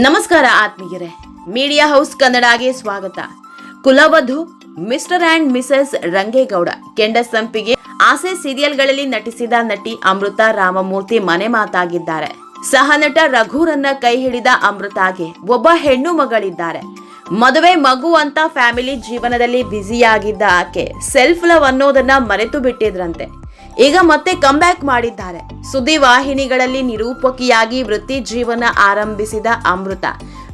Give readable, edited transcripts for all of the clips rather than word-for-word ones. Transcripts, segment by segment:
ನಮಸ್ಕಾರ ಆತ್ಮೀಯರೇ, media house ಕನ್ನಡಗೆ ಸ್ವಾಗತ. ಕುಲವಧು mister and Mrs Rangegowda Kendasampige ಆಸೆ ಸೀರಿಯಲ್ಗಳಲ್ಲಿ ನಟಿಸಿದ ನಟಿ ಅಮೃತ ರಾಮಮೂರ್ತಿ ಮನೆ ಮಾತಾಗಿದ್ದಾರೆ. ಸಹನಟ ರಘುರನ್ನ ಕೈ ಹಿಡಿದ ಅಮೃತಾಗೆ ಒಬ್ಬ ಹೆಣ್ಣು ಮಗಳಿದ್ದಾರೆ. ಮದುವೆ ಮಗು ಅಂತ ಫ್ಯಾಮಿಲಿ ಜೀವನದಲ್ಲಿ ಬ್ಯುಸಿಯಾಗಿದ್ದ ಆಕೆ ಸೆಲ್ಫ್ ಲವ್ ಅನ್ನೋದನ್ನ ಮರೆತು ಬಿಟ್ಟಿದ್ರಂತೆ. ಈಗ ಮತ್ತೆ ಕಂಬ್ಯಾಕ್ ಮಾಡಿದ್ದಾರೆ. ಸುದ್ದಿ ವಾಹಿನಿಗಳಲ್ಲಿ ನಿರೂಪಕಿಯಾಗಿ ವೃತ್ತಿ ಜೀವನ ಆರಂಭಿಸಿದ ಅಮೃತ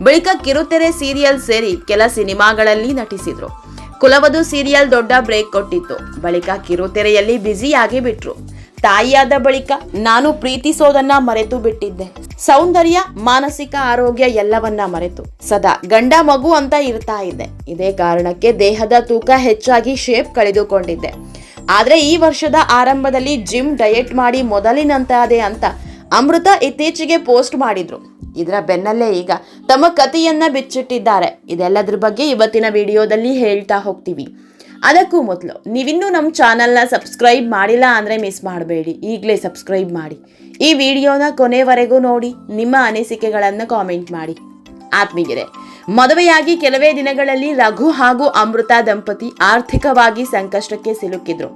ಬಳಿಕ ಕಿರುತೆರೆ ಸೀರಿಯಲ್ ಸೇರಿ ಕೆಲ ಸಿನಿಮಾಗಳಲ್ಲಿ ನಟಿಸಿದ್ರು. ಕುಲವಧು ಸೀರಿಯಲ್ ದೊಡ್ಡ ಬ್ರೇಕ್ ಕೊಟ್ಟಿತ್ತು. ಬಳಿಕ ಕಿರುತೆರೆಯಲ್ಲಿ ಬ್ಯುಸಿಯಾಗಿ ಬಿಟ್ರು. ತಾಯಿಯಾದ ಬಳಿಕ ನಾನು ಪ್ರೀತಿಸೋದನ್ನ ಮರೆತು ಬಿಟ್ಟಿದ್ದೆ. ಸೌಂದರ್ಯ, ಮಾನಸಿಕ ಆರೋಗ್ಯ ಎಲ್ಲವನ್ನ ಮರೆತು ಸದಾ ಗಂಡ ಮಗು ಅಂತ ಇರ್ತಾ ಇದ್ದೆ. ಇದೇ ಕಾರಣಕ್ಕೆ ದೇಹದ ತೂಕ ಹೆಚ್ಚಾಗಿ ಶೇಪ್ ಕಳೆದುಕೊಂಡಿದ್ದೆ. ಆದ್ರೆ ಈ ವರ್ಷದ ಆರಂಭದಲ್ಲಿ ಜಿಮ್ ಡಯಟ್ ಮಾಡಿ ಮೊದಲಿನಂತಾದೆ ಅಂತ ಅಮೃತ ಇತ್ತೀಚೆಗೆ ಪೋಸ್ಟ್ ಮಾಡಿದ್ರು. ಇದರ ಬೆನ್ನಲ್ಲೇ ಈಗ ತಮ್ಮ ಕಥೆಯನ್ನ ಬಿಚ್ಚಿಟ್ಟಿದ್ದಾರೆ. ಇದೆಲ್ಲದ್ರ ಬಗ್ಗೆ ಇವತ್ತಿನ ವಿಡಿಯೋದಲ್ಲಿ ಹೇಳ್ತಾ ಹೋಗ್ತೀವಿ. ಅದಕ್ಕೂ ಮೊದಲು ನೀವಿನ್ನೂ ನಮ್ಮ ಚಾನಲ್ನ ಸಬ್ಸ್ಕ್ರೈಬ್ ಮಾಡಿಲ್ಲ ಅಂದರೆ ಮಿಸ್ ಮಾಡಬೇಡಿ, ಈಗಲೇ ಸಬ್ಸ್ಕ್ರೈಬ್ ಮಾಡಿ. ಈ ವಿಡಿಯೋನ ಕೊನೆವರೆಗೂ ನೋಡಿ, ನಿಮ್ಮ ಅನಿಸಿಕೆಗಳನ್ನು ಕಾಮೆಂಟ್ ಮಾಡಿ. ಆತ್ಮೀಯರೇ, ಮದುವೆಯಾಗಿ ಕೆಲವೇ ದಿನಗಳಲ್ಲಿ ರಘು ಹಾಗೂ ಅಮೃತ ದಂಪತಿ ಆರ್ಥಿಕವಾಗಿ ಸಂಕಷ್ಟಕ್ಕೆ ಸಿಲುಕಿದ್ರು.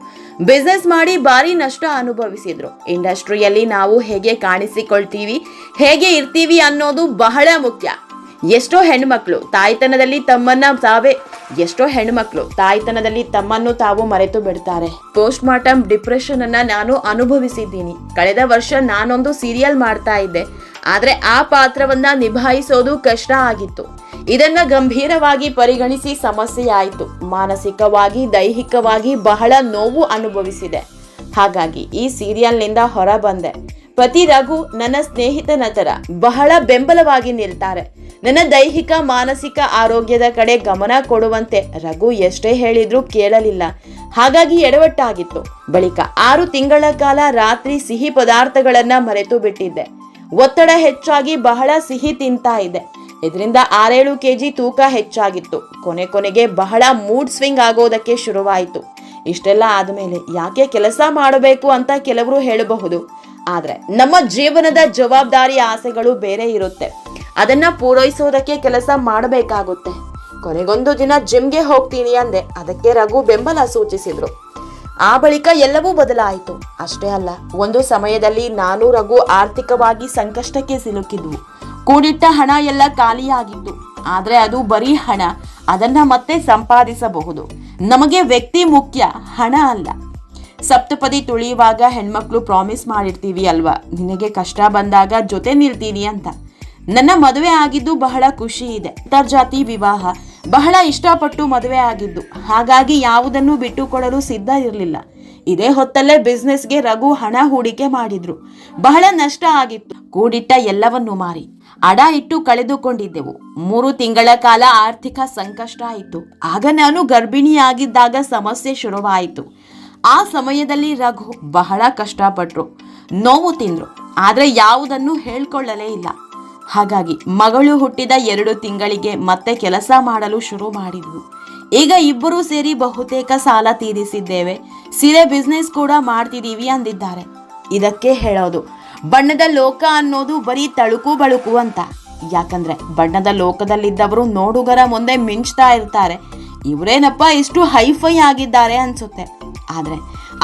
ಬಿಸ್ನೆಸ್ ಮಾಡಿ ಭಾರಿ ನಷ್ಟ ಅನುಭವಿಸಿದ್ರು. ಇಂಡಸ್ಟ್ರಿಯಲ್ಲಿ ನಾವು ಹೇಗೆ ಕಾಣಿಸಿಕೊಳ್ತೀವಿ, ಹೇಗೆ ಇರ್ತೀವಿ ಅನ್ನೋದು ಬಹಳ ಮುಖ್ಯ. ಎಷ್ಟೋ ಹೆಣ್ಮಕ್ಳು ತಾಯ್ತನದಲ್ಲಿ ತಮ್ಮನ್ನು ತಾವು ಮರೆತು ಬಿಡ್ತಾರೆ. ಪೋಸ್ಟ್ ಮಾರ್ಟಮ್ ಡಿಪ್ರೆಷನ್ ಅನ್ನ ನಾನು ಅನುಭವಿಸಿದ್ದೀನಿ. ಕಳೆದ ವರ್ಷ ನಾನೊಂದು ಸೀರಿಯಲ್ ಮಾಡ್ತಾ ಇದ್ದೆ. ಆದ್ರೆ ಆ ಪಾತ್ರವನ್ನ ನಿಭಾಯಿಸೋದು ಕಷ್ಟ ಆಗಿತ್ತು. ಇದನ್ನ ಗಂಭೀರವಾಗಿ ಪರಿಗಣಿಸಿ ಸಮಸ್ಯೆ ಆಯಿತು. ಮಾನಸಿಕವಾಗಿ, ದೈಹಿಕವಾಗಿ ಬಹಳ ನೋವು ಅನುಭವಿಸಿದೆ. ಹಾಗಾಗಿ ಈ ಸೀರಿಯಲ್ನಿಂದ ಹೊರ ಬಂದೆ. ಪತಿ ರಘು ನನ್ನ ಸ್ನೇಹಿತನ ತರ ಬಹಳ ಬೆಂಬಲವಾಗಿ ನಿಲ್ತಾರೆ. ನನ್ನ ದೈಹಿಕ ಮಾನಸಿಕ ಆರೋಗ್ಯದ ಕಡೆ ಗಮನ ಕೊಡುವಂತೆ ರಘು ಎಷ್ಟೇ ಹೇಳಿದ್ರೂ ಕೇಳಲಿಲ್ಲ. ಹಾಗಾಗಿ ಎಡವಟ್ಟಾಗಿತ್ತು. ಬಳಿಕ 6 ತಿಂಗಳ ಕಾಲ ರಾತ್ರಿ ಸಿಹಿ ಪದಾರ್ಥಗಳನ್ನ ಮರೆತು ಬಿಟ್ಟಿದ್ದೆ. ಒತ್ತಡ ಹೆಚ್ಚಾಗಿ ಬಹಳ ಸಿಹಿ ತಿಂತಾ ಇದೆ. ಇದರಿಂದ 6-7 ಕೆಜಿ ತೂಕ ಹೆಚ್ಚಾಗಿತ್ತು. ಕೊನೆಗೆ ಬಹಳ ಮೂಡ್ ಸ್ವಿಂಗ್ ಆಗೋದಕ್ಕೆ ಶುರುವಾಯಿತು. ಇಷ್ಟೆಲ್ಲ ಆದ್ಮೇಲೆ ಯಾಕೆ ಕೆಲಸ ಮಾಡಬೇಕು ಅಂತ ಕೆಲವರು ಹೇಳಬಹುದು. ಆದ್ರೆ ನಮ್ಮ ಜೀವನದ ಜವಾಬ್ದಾರಿ, ಆಸೆಗಳು ಬೇರೆ ಇರುತ್ತೆ. ಅದನ್ನ ಪೂರೈಸೋದಕ್ಕೆ ಕೆಲಸ ಮಾಡಬೇಕಾಗುತ್ತೆ. ಕೊನೆಗೊಂದು ದಿನ ಜಿಮ್ಗೆ ಹೋಗ್ತೀನಿ ಅಂದೆ. ಅದಕ್ಕೆ ರಘು ಬೆಂಬಲ ಸೂಚಿಸಿದ್ರು. ಆ ಬಳಿಕ ಎಲ್ಲವೂ ಬದಲಾಯಿತು. ಅಷ್ಟೇ ಅಲ್ಲ, ಒಂದು ಸಮಯದಲ್ಲಿ ನಾನು ರಘು ಆರ್ಥಿಕವಾಗಿ ಸಂಕಷ್ಟಕ್ಕೆ ಸಿಲುಕಿದ್ವು. ಕೂಡಿಟ್ಟ ಹಣ ಎಲ್ಲ ಖಾಲಿಯಾಗಿತ್ತು. ಆದ್ರೆ ಅದು ಬರೀ ಹಣ. ಅದನ್ನ ಮತ್ತೆ ಸಂಪಾದಿಸಬಹುದು. ನಮಗೆ ವ್ಯಕ್ತಿ ಮುಖ್ಯ, ಹಣ ಅಲ್ಲ. ಸಪ್ತಪದಿ ತುಳಿಯುವಾಗ ಹೆಣ್ಮಕ್ಳು ಪ್ರಾಮಿಸ್ ಮಾಡಿರ್ತೀವಿ ಅಲ್ವಾ, ನಿನಗೆ ಕಷ್ಟ ಬಂದಾಗ ಜೊತೆ ನಿಲ್ತೀನಿ ಅಂತ. ನನ್ನ ಮದುವೆ ಆಗಿದ್ದು ಬಹಳ ಖುಷಿ ಇದೆ. ಅಂತರ್ಜಾತಿ ವಿವಾಹ, ಬಹಳ ಇಷ್ಟಪಟ್ಟು ಮದುವೆ ಆಗಿದ್ದು. ಹಾಗಾಗಿ ಯಾವುದನ್ನು ಬಿಟ್ಟುಕೊಡಲು ಸಿದ್ಧ ಇರಲಿಲ್ಲ. ಇದೇ ಹೊತ್ತಲ್ಲೇ ಬಿಸ್ನೆಸ್ಗೆ ರಘು ಹಣ ಹೂಡಿಕೆ ಮಾಡಿದ್ರು. ಬಹಳ ನಷ್ಟ ಆಗಿತ್ತು. ಕೂಡಿಟ್ಟ ಎಲ್ಲವನ್ನು ಮಾರಿ ಅಡ ಇಟ್ಟು ಕಳೆದುಕೊಂಡಿದ್ದೆವು. 3 ತಿಂಗಳ ಕಾಲ ಆರ್ಥಿಕ ಸಂಕಷ್ಟ ಆಯಿತು. ಆಗ ನಾನು ಗರ್ಭಿಣಿಯಾಗಿದ್ದಾಗ ಸಮಸ್ಯೆ ಶುರುವಾಯಿತು. ಆ ಸಮಯದಲ್ಲಿ ರಘು ಬಹಳ ಕಷ್ಟಪಟ್ರು, ನೋವು ತಿಂದ್ರು. ಆದ್ರೆ ಯಾವುದನ್ನು ಹೇಳ್ಕೊಳ್ಳಲೇ ಇಲ್ಲ. ಹಾಗಾಗಿ ಮಗಳು ಹುಟ್ಟಿದ 2 ತಿಂಗಳಿಗೆ ಮತ್ತೆ ಕೆಲಸ ಮಾಡಲು ಶುರು ಮಾಡಿದ್ವು. ಈಗ ಇಬ್ಬರೂ ಸೇರಿ ಬಹುತೇಕ ಸಾಲ ತೀರಿಸಿದ್ದೇವೆ. ಸೀರೆ ಬಿಸ್ನೆಸ್ ಕೂಡ ಮಾಡ್ತಿದೀವಿ ಅಂದಿದ್ದಾರೆ. ಇದಕ್ಕೆ ಹೇಳೋದು ಬಣ್ಣದ ಲೋಕ ಅನ್ನೋದು ಬರೀ ತಳುಕು ಬಳುಕು ಅಂತ. ಯಾಕಂದ್ರೆ ಬಣ್ಣದ ಲೋಕದಲ್ಲಿದ್ದವರು ನೋಡುಗರ ಮುಂದೆ ಮಿಂಚ್ತಾ ಇರ್ತಾರೆ. ಇವರೇನಪ್ಪ ಇಷ್ಟು ಹೈಫೈ ಆಗಿದ್ದಾರೆ ಅನ್ಸುತ್ತೆ. ಆದ್ರೆ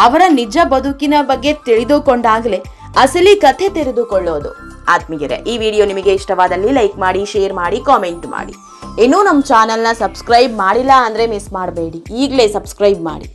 ಅವರ ನಿಜ ಬದುಕಿನ ಬಗ್ಗೆ ತಿಳಿದುಕೊಂಡಾಗಲೇ ಅಸಲಿ ಕಥೆ ತೆರೆದುಕೊಳ್ಳೋದು. ಆತ್ಮೀಯರೇ, ಈ ವಿಡಿಯೋ ನಿಮಗೆ ಇಷ್ಟವಾದಲ್ಲಿ ಲೈಕ್ ಮಾಡಿ, ಶೇರ್ ಮಾಡಿ, ಕಾಮೆಂಟ್ ಮಾಡಿ. ಇನ್ನೂ ನಮ್ಮ ಚಾನಲ್ನ ಸಬ್ಸ್ಕ್ರೈಬ್ ಮಾಡಿಲ್ಲ ಅಂದ್ರೆ ಮಿಸ್ ಮಾಡಬೇಡಿ, ಈಗಲೇ ಸಬ್ಸ್ಕ್ರೈಬ್ ಮಾಡಿ.